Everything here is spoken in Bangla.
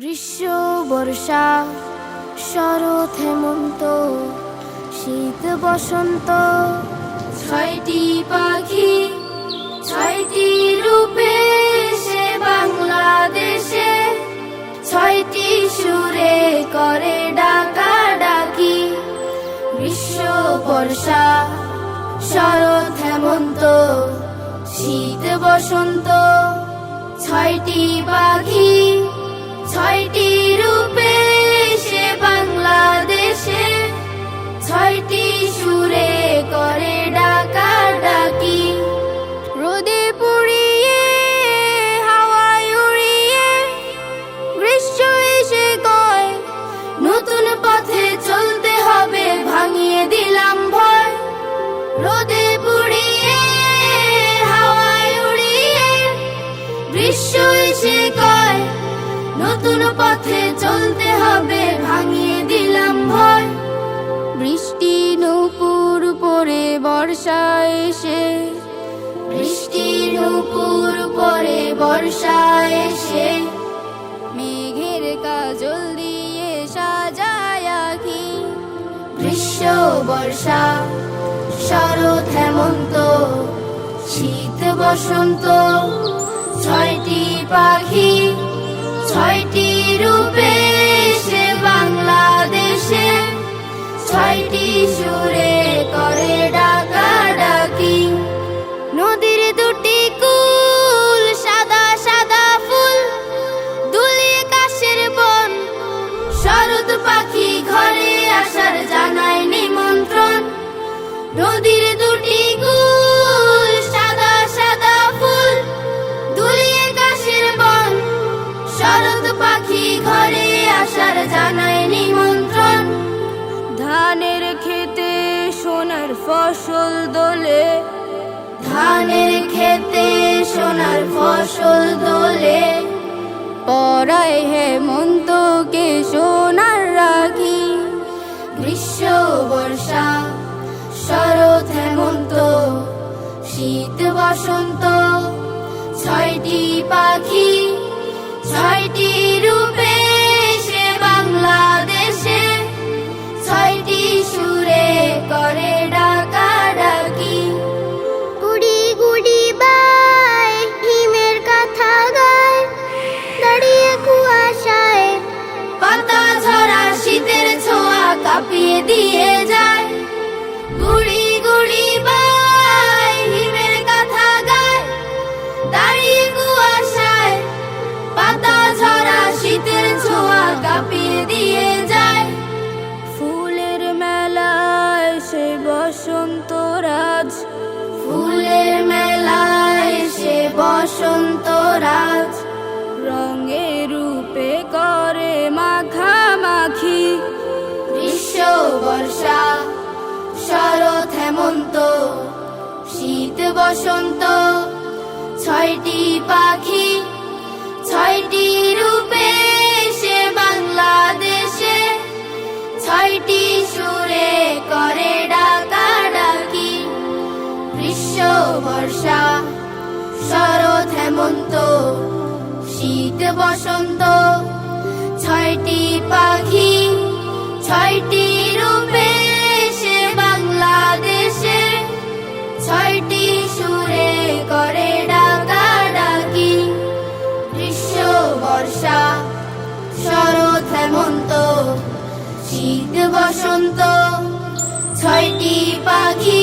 গ্রীষ্ম, বর্ষা, শরৎ, হেমন্ত, শীত, বসন্ত, ছয়টি পাখি ছয়টি রূপে সে বাংলাদেশে, ছয়টি সুরে করে ডাকাডাকি। গ্রীষ্ম, বর্ষা, শরৎ, হেমন্ত, শীত, বসন্ত, ছয়টি পাখি ছয়টি রূপে সে বাংলাদেশে, ছয়টি সুরে করে ডাকাডাকি। রোদে পুড়িয়ে হাওয়ায় উড়িয়ে গ্রীষ্ম এসে কয় নতুন পথে চলতে হবে, ভাঙিয়ে দিলাম ভয়। রোদে পুড়িয়ে হাওয়ায় উড়িয়ে গ্রীষ্ম এসে কয় নতুন পথে চলতে হবে, ভাঙিয়ে দিলাম ভয়। বৃষ্টি নূপুর পরে বর্ষা এসে, বৃষ্টি নূপুর পরে বর্ষা এসে মেঘের কাজল দিয়ে সাজায় আঁখি। গ্রীষ্ম, বর্ষা, শরৎ, হেমন্ত, শীত, বসন্ত, ছয়টি পাখি ছয়টি রূপে সে বাংলাদেশে, ছয়টি সুরে করে ডাকাডাকি। নদীর দুটি কূল সাদা সাদা ফুল, দুলিয়ে কাশের বন, শরৎ পাখি ঘরে আসার জানায় নিমন্ত্রণ। নদীর দুটি কূল সাদা সাদা ফুল, দুলিয়ে কাশের বন, শরৎ পাখি ঘরে আসার জানায় নিমন্ত্রণ। ধানের খেতে সোনার ফসল দোলে, ধানের খেতে সোনার ফসল দোলে, পরায় হেমন্তকে সোনার রাখি। গ্রীষ্ম, বর্ষা, শরৎ, হেমন্ত, শীত, বসন্ত, ছয়টি পাখি ছয়টি রূপে সে বাংলাদেশে, ছয়টি সুরে করে ডাকাডাকি। গুড়ি গুড়ি বাই হিমের কথা গায়, দাঁড়িয়ে কুয়াশায় পাতা ঝরা শীতের ছোঁয়া কাঁপিয়ে দিয়ে যায়। গুড়ি গুড়ি বাই হিমের কথা গায়, দাঁড়িয়ে কুয়াশায় পাতা ঝরা শীতের ছোঁয়া কাঁপিয়ে দিয়ে যায়। ফুলের মেলায় সে বসন্ত রাজ, ফুলের মেলায় সে বসন্ত রাজ, রঙে রূপে করে মাখামাখি। গ্রীষ্ম, বর্ষা, শরৎ, হেমন্ত, শীত, বসন্ত, ছয়টি পাখি ছয়টি রূপে সে বাংলাদেশে, ছয়টি সুরে করে ডাকাডাকি। গ্রীষ্ম, বর্ষা, শরৎ, হেমন্ত, শীত, বসন্ত, ছয়টি পাখি ছয়টি রূপে সে বাংলাদেশে, ছয়টি সুরে করে ডাকাডাকি। গ্রীষ্ম, বর্ষা, শরৎ, হেমন্ত, শীত, বসন্ত, ছয়টি পাখি